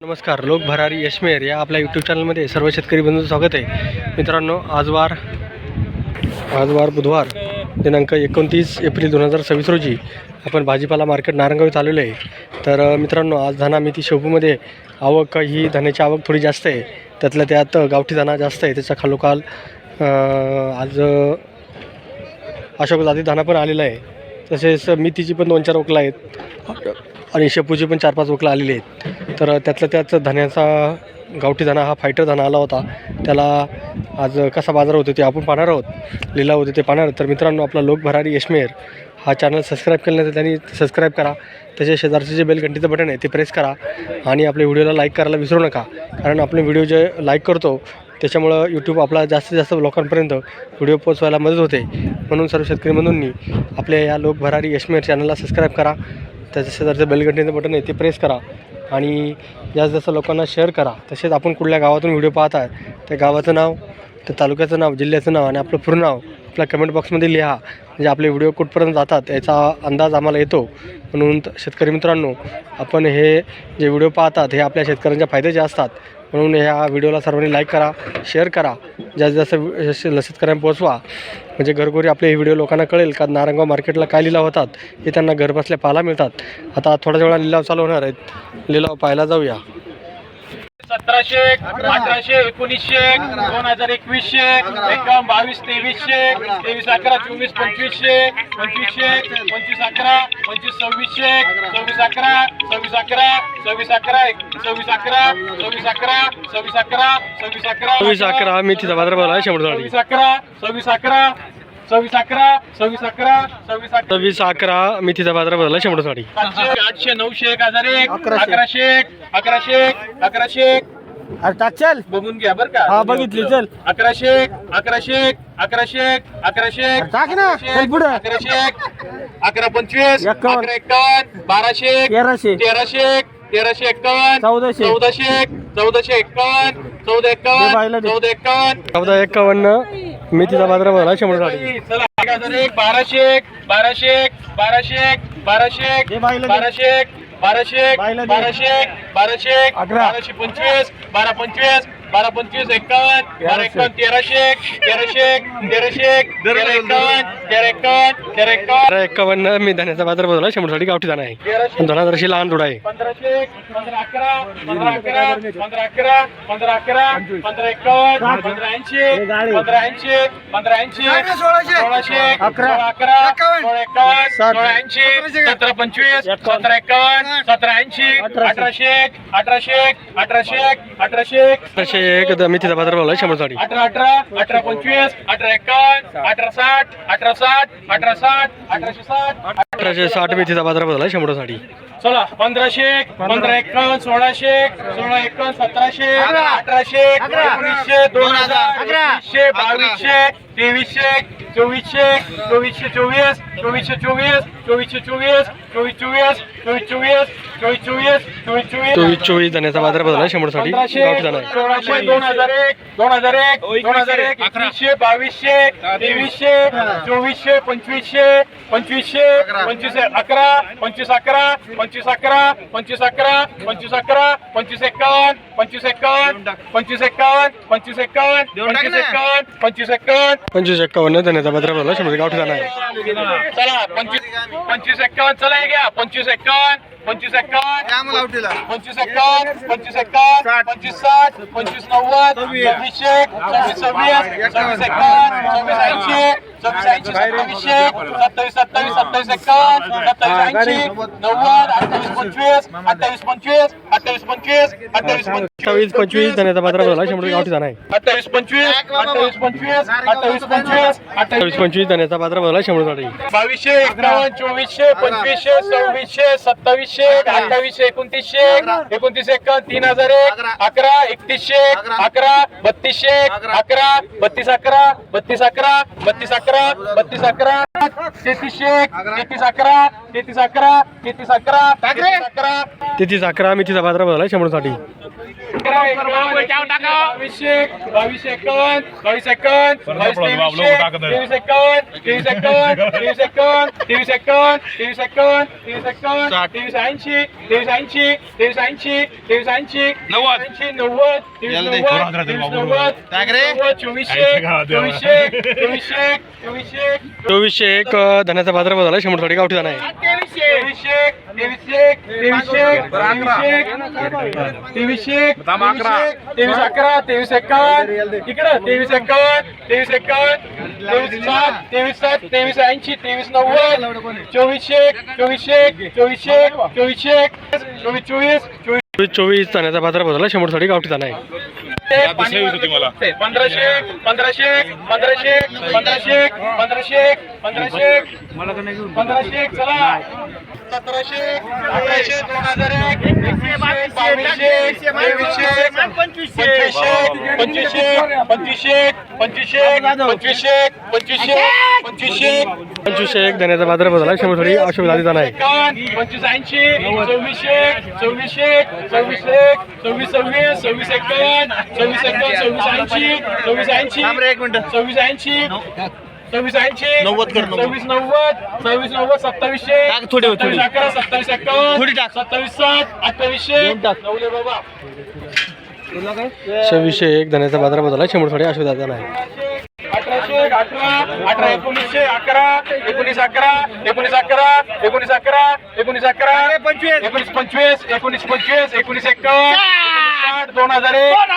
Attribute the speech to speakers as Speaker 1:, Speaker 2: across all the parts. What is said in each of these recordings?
Speaker 1: नमस्कार. लोक भरारी यशमेर या आपल्या यूट्यूब चॅनलमध्ये सर्व शेतकरी बंधूंचं स्वागत आहे. मित्रांनो, आज वार बुधवार दिनांक 29 एप्रिल 2026 रोजी आपण भाजीपाला मार्केट नारंगावीत आलेलो आहे. तर मित्रांनो, आज धाना मेथी शेपूमध्ये आवक ही धान्याची आवक थोडी जास्त आहे. त्यातल्या त्यात गावठी धाना जास्त आहे. त्याच्या खालोखाल आज अशोक जाती धाना पण आलेला आहे. तसेच मेथीची पण 2-4 वकलं आहेत आणि शेपूची पण 4-5 वकलं आलेली आहेत. तर त्यातल्या त्यात धान्याचा गावठी धाना हा फायटर धाना आला होता. त्याला आज कसा बाजार होतो ते आपण पाहणार आहोत. लिलाव होते ते पाहणार. तर मित्रांनो, आपला लोक भरारी यशमेर हा चॅनल सबस्क्राईब केलं नाही तर त्यांनी सबस्क्राईब करा. त्याच्या शेजारचे जे बेल घंटीचं बटन आहे ते प्रेस करा आणि आपल्या व्हिडिओला लाईक करायला विसरू नका. कारण आपण व्हिडिओ जे लाईक करतो त्याच्यामुळं यूट्यूब आपला जास्तीत जास्त लोकांपर्यंत व्हिडिओ पोहोचवायला मदत होते. म्हणून सर्व शेतकरी बंधूंनी आपल्या या लोक भरारी यशमेर चॅनलला सबस्क्राईब करा. त्याच्या शेजारचं बेल घंटीचं बटन आहे ते प्रेस करा आणि जास्त जास्त लोकांना शेअर करा. तसेच आपण कुठल्या गावातून व्हिडिओ पाहत आहे त्या गावाचं नाव, त्या तालुक्याचं नाव, जिल्ह्याचं नाव आणि आपलं पूर्ण नाव आपल्या कमेंट बॉक्समध्ये लिहा. म्हणजे आपले व्हिडिओ कुठपर्यंत जातात याचा अंदाज आम्हाला येतो. म्हणून शेतकरी मित्रांनो, आपण हे जे व्हिडिओ पाहतात हे आपल्या शेतकऱ्यांच्या फायद्याचे असतात. म्हणून ह्या व्हिडिओला सर्वांनी लाईक करा, शेअर करा, जास्तीत जास्त शेतकऱ्यांना पोहोचवा. म्हणजे घरघरी आपले हे व्हिडिओ लोकांना कळेल का नारंगाव मार्केटला काय लिलाव होतात हे त्यांना घरबसल्या पाहायला मिळतात. आता थोड्या वेळा लिलाव चालू होणार आहेत. लिलाव पाहायला जाऊया.
Speaker 2: 1700, 1800, 1900, 2021, 22, 2300, 2311, 24, 2500, 2500, 2511, 25, 2600, 2611, 2611, 2611, 2611, 2611, 2611, 2611,
Speaker 1: 26-11 मेथीचा बाजार भाव आहे 100 झाली.
Speaker 2: 2611, 2611, 2611, 2611,
Speaker 1: 26-11 मेथीचा बाजार भाव आहे 100 झाली.
Speaker 2: 800, 900, 1001, 1100, 1100, 1100.
Speaker 3: अरे टाक चल
Speaker 2: बघून घ्या बरं का.
Speaker 3: हा बघितली चल
Speaker 2: 1100, 1100, 1100, 1100,
Speaker 3: टाक ना चल पुढे
Speaker 2: 1100, 1125,
Speaker 3: 51,
Speaker 2: 1151, 1200,
Speaker 3: 1300,
Speaker 2: 1300, 1351,
Speaker 3: 1400,
Speaker 2: 1400, 1451, 1451, 1451.
Speaker 1: 1451 मेथीचा बाजार भाव आहे 100 झाली.
Speaker 2: चला 1001, 1200, 1200, 1200, 1200,
Speaker 3: दे बाईला दे.
Speaker 2: 1200, 1200,
Speaker 3: बाईला दे.
Speaker 2: 1200, 1200,
Speaker 3: 11.
Speaker 2: 1225, 1225, 1225, 51, 1251, 1300, 1300, 1300, 1351, 1351, 1351.
Speaker 1: 51 मी धान्याचा बाजार भाव आहे 100 साठी गावठी धाना आहे. धाना जराशी लहान थोडा आहे.
Speaker 2: 1500, 1511, 1511, 1511, 1511, 1551, 1580, 1580, 1580, 1600, 1611, 1651, 1680, 1725, 1751, 1780, 1800, 1800, 1800, 1800,
Speaker 1: 1801 मेथीचा बाजार भाव आहे 100 साठी.
Speaker 2: 1818, 1825, 1851, 1860, 1860, 1860, 1860.
Speaker 1: 1860 मेथीचा बाजार भाव आहे 100 साठी.
Speaker 2: चला 1500, 1551, 1600, 1651, 1700, 1800, 1900, 2000, 2100, 2200, 2300, 2400, 2424, 2424, 2424, 2424, 2424, 2424, 2424.
Speaker 1: 24 धान्याचा बाजार भाव आहे 100 साठी गावठी धाना आहे.
Speaker 2: 1600, 2001, 2001, 2001, 2100, 2200, 2300, 2400, 2500, 2500, 2511, 2511, 2511, 2511, 2511, 2551, 2551, 2551, 2551, 2551, 2551.
Speaker 1: 25-51 धान्याचा बाजार भाव आहे 100 गावठी धाना आहे.
Speaker 2: चला 25-51, चला हे घ्या 25-51, 25-51, 25-51, 25-51, 25-60, 25-90, 2600, 26-26, 26-51, 26-80, 26-80, 27-27, 27-27, 27-80, 90, 28-25, 28-25, 28-25,
Speaker 1: 28-25 धान्याचा बाजार भाव आहे 100 गावठी धाना आहे.
Speaker 2: 28-25, 28-25, 28-25,
Speaker 1: 28-25 धान्याचा बाजार भाव आहे 100 साठी.
Speaker 2: 2200, 51, 2400, 2500, 2600, 2700, 2800, 2900, 29, 3001, 11, 3100, 11, 3200, 11, 32, 11, 32, 11, 32, 11, 32, 11, 3300, 33, 11, 33, 11, 33, 11, 33, 11.
Speaker 1: 33-11 मेथीचा बाजार भाव आहे 100 साठी.
Speaker 2: 11, बावीसशे एकावन्न, बावीस एकावन्न, बावीस तेवीसशे, तेवीस एकावन्न, तेवीस एकावन्न, तेवीस एकावन्न, तेवीस एकावन्न, तेवीस एकावन्न, तेवीस एकावन्न, तेवीस ऐंशी, तेवीस ऐंशी, तेवीस ऐंशी, तेवीस ऐंशी, नव्वद, नव्वद, तेवीस नव्वद, तेवीस नव्वद, चोवीसशे, चोवीसशे, चोवीसशे, चोवीसशे,
Speaker 1: 2401 धन्याचा बाजारभाव झाला 100 साठी गावठी दाणा आहे.
Speaker 2: तेवीसशे, तेवीसशे, तेवीसशे, तेवीसशे, तेवीस अकरा, तेवीस एकावन्न, इकडं तेवीस एकावन्न, तेवीस एकावन्न, तेवीस सात, तेवीस सात, तेवीस ऐंशी, तेवीस नव्वद, चोवीसशे, चोवीसशे, चोवीसशे, चोवीसशे, चोवीस, चोवीस, चोवीस,
Speaker 1: 24 धन्याचा बाजारभाव झाला 100 साठी गावठी दाणा आहे.
Speaker 2: पंधराशे, पंधराशे, पंधराशे, पंधराशे, पंधराशे, पंधराशे, पंधराशे, चला 1700, 1800, 2001, 2100, 2200, 2300, 2500, 2500, 2500, 2500, 2500,
Speaker 1: 2501 धन्याचा बाजारभाव झाला 100 साठी अशोक दादी दाणा आहे.
Speaker 2: 25 ऐंशी, 2400, 2400, 2600, 26 26, 26 51, 26 51, 26 ऐंशी, 26 ऐंशी, 26 ऐंशी, 26 ऐंशी, 26 90, 26 90, 2700, 27 11, 27 51, 27 7, 2800, नवले बाबा
Speaker 1: 2601 धन्याचा बाजारभाव झाला 100 साठी अशोक दादी दाणा आहे.
Speaker 2: 1800, 18, 18 1900, 11, 19 11, 19 11, 19 11, 19 11, 19 25, 19 25, 19 51, 2001,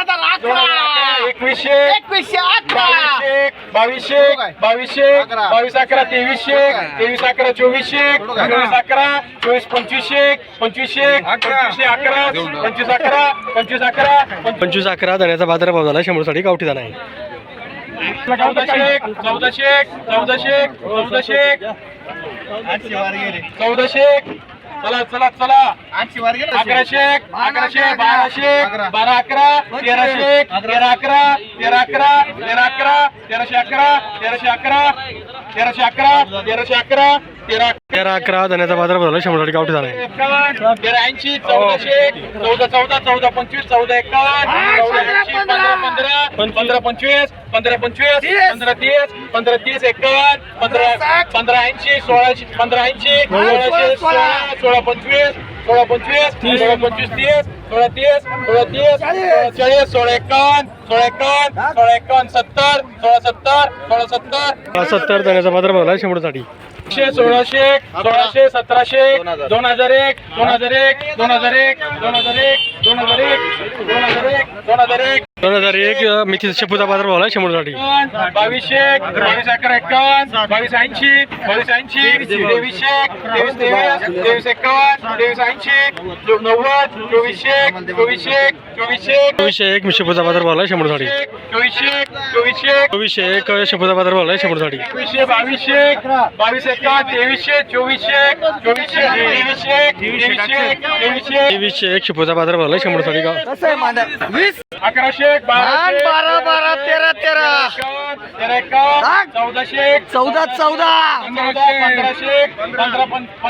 Speaker 2: 2100, 2200, 2200, 22 11, 2300, 23 11, 2400, 24 11, 24 2500, 2500, 25 11, 25 11, 25 11,
Speaker 1: 25 11 धन्याचा बाजारभाव झाला 100 साठी गावठी दाणा आहे.
Speaker 2: 1400, 1400, 1400, 1400, चला चला चला 1100, 1100, 1200, 12 11, 1300, 13 11, 13 11, 13 11, 1311, 1311, 1311, 1311,
Speaker 1: 13-11 धन्याचा बाजारभाव झाला 100 साठी गावठी दाणा आहे.
Speaker 2: 1380, 1400, 14 14, 14 25, 14 51, 14 15, 15 25, 15 25, 15 30, 15 30 51, 15 80, 16 15 80, 16 25, 16 25, 16 25 30, 16 30, 16 30, 40, 16 51, 16 51, 16 51, 70, 16 70, 16 70,
Speaker 1: 70 धन्याचा बाजारभाव झाला 100 साठी.
Speaker 2: 1600, 1700, 2001, 2001, 2001, 2001, 2001, 2001, 2001,
Speaker 1: 2001 मिथीचा शेपूचा बाजारभाव झाला 100 साठी.
Speaker 2: 2200, 22 11 51, 22 80, 22 80, 2300, 23 23 51, 23 80, 90, 2400, 2400,
Speaker 1: 2401 शेपूचा बाजारभाव झाला 100 साठी. 2401 शेपूचा बाजारभाव झाला 100 साठी.
Speaker 2: 2200, 22 51, 2300, 2400, 2400,
Speaker 1: 2301 शेपूचा बाजारभाव झाला 100 साठी.
Speaker 2: 1100, 1200, 12, 13, 13, 1400, 14, 14, 1500,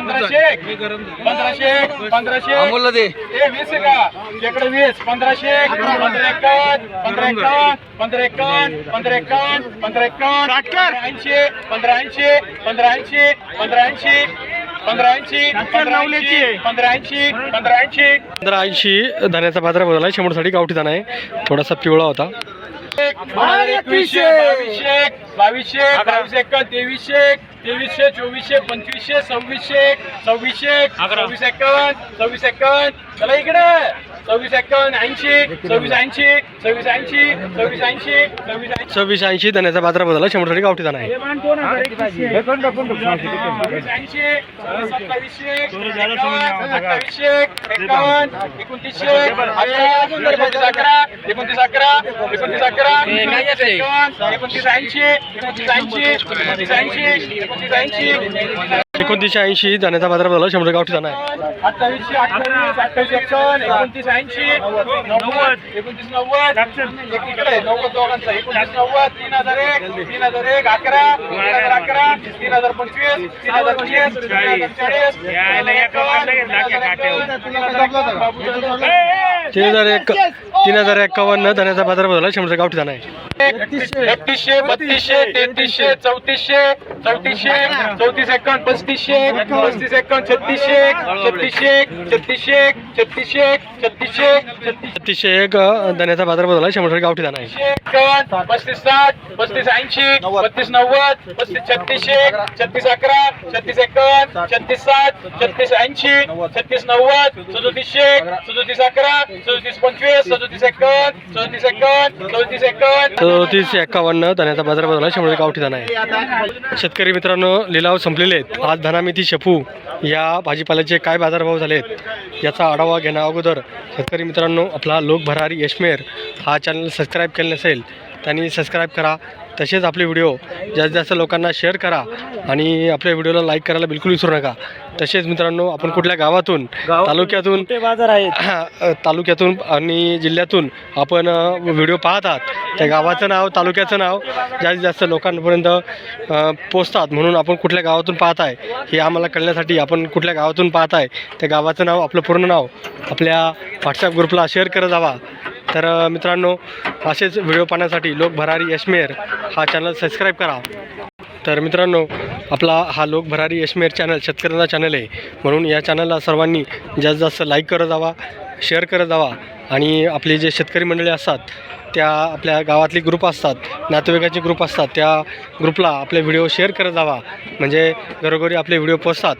Speaker 2: 1500, 1500, 1500, 20 का शेकडे 20, 1500, 15 51, 15 51, 15 51, 15 51, 15 51, 80, 15 80, 15 80, 15 80, 15 80, 15 80,
Speaker 1: 1580 धन्याचा बाजारभाव झाला 100 साठी गावठी दाणा आहे. थोडासा पिवळा होता.
Speaker 2: 2100, 2200, 22 51, 2300, 2300, 2400, 2500, 2600, 2600, 26 51, 26 51, चला इकडे 26 51, 80, 26 80, 26 80, 26 80, 26
Speaker 1: 2680 धन्याचा बाजारभाव झाला 100 साठी गावठी दाणा आहे.
Speaker 2: 2700, 2700, 2800, 51, 2900, 11, 29 11, 29 11, 2980,
Speaker 1: 2980 धन्याचा बाजारभाव झाला 100 गावठी दाणा आहे.
Speaker 2: 2800, 28 51, 29 80, 90, 29 90, इकडे 90 दोघांचा 29 90, 3001, 3001, 11, 3011, 3025, 3025, 3040, 3001
Speaker 1: 3051 धन्याचा बाजारभाव झाला 100 गावठी दाणा आहे.
Speaker 2: 3100 3200 3300 3400 3400 34 एकावन्न 3500 35 एकावन्न 3600 3600 3600 3600
Speaker 1: 3601 धन्याचा बाजारभाव झाला 100 गावठी दाणा आहे.
Speaker 2: 35 60 35 80 32 90 35 36 36 11 36 एकावन्न 36 60 36 80 36 90 37 37 11 37 25 37 एकावन्न 37 एकावन्न 37 एकावन्न
Speaker 1: 3451 धन्याचा बाजारभाव झाला 100 गावठी दाणा आहे. शेतकरी मित्रांनो, लिलाव संपलेले आहेत. आज धना मेथी शेपू या भाजीपाल्याचे काय बाजारभाव झालेत याचा आढावा घेण्या अगोदर शेतकरी मित्रांनो, आपला लोक भरारी यशमेर हा चॅनल सबस्क्राईब केले नसेल त्यांनी सबस्क्राईब करा. तसेच आपले व्हिडिओ जास्तीत जास्त लोकांना शेअर करा आणि आपल्या व्हिडिओला लाईक करायला बिलकुल विसरू नका. तसेच मित्रांनो, आपण कुठल्या गावातून तालुक्यातून
Speaker 3: बाजार आहेत.
Speaker 1: तालुक्यातून आणि जिल्ह्यातून आपण व्हिडिओ पाहत आहात, त्या गावाचं नाव तालुक्याचं नाव जास्तीत जास्त लोकांपर्यंत पोचतात. म्हणून आपण कुठल्या गावातून पाहत आहे हे आम्हाला कळण्यासाठी आपण कुठल्या गावातून पाहत आहे त्या गावाचं नाव, आपलं पूर्ण नाव आपल्या व्हॉट्सॲप ग्रुपला शेअर करत जावा. तर मित्रांनो, असेच व्हिडिओ पाहण्यासाठी लोक भरारी यशमेर हा चॅनल सबस्क्राईब करा. तर मित्रांनो, आपला हा लोक भरारी यशमेर चॅनल शेतकऱ्यांचा चॅनल आहे, म्हणून या चॅनलला सर्वांनी जास्तीत जास्त लाईक करत जावा, शेअर करत जावा. आणि आपले जे शेतकरी मंडळी असतात, त्या आपल्या गावातली ग्रुप असतात, नातेवाईकाचे ग्रुप असतात, त्या ग्रुपला आपले व्हिडिओ शेअर करत जावा, म्हणजे घरोघरी आपले व्हिडिओ पोचतात.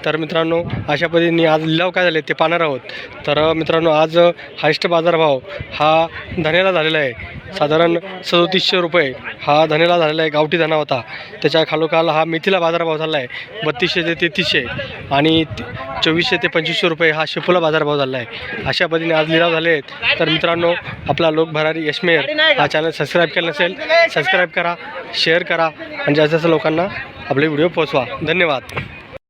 Speaker 1: तर मित्रांनो, अशा पद्धतीने आज लिलाव काय झाले ते पाहणार आहोत. तर मित्रांनो, आज हायस्ट बाजारभाव हा धन्याला झालेला आहे. साधारण 3700 रुपये हा धन्याला झालेला आहे. गावठी धना होता. त्याच्या खालोखाल हा मेथीला बाजारभाव झाला आहे 3200 ते 3300 आणि 2400 ते 2500 रुपये हा शेपूला बाजारभाव झाला आहे. अशा पद्धतीने आज लिलाव झाले आहेत. तर मित्रांनो, आपला लोक भरारी यशमेर हा चॅनल सबस्क्राईब केला नसेल सबस्क्राईब करा, शेअर करा आणि जास्तीत जास्त लोकांना आपले व्हिडिओ पोचवा. धन्यवाद.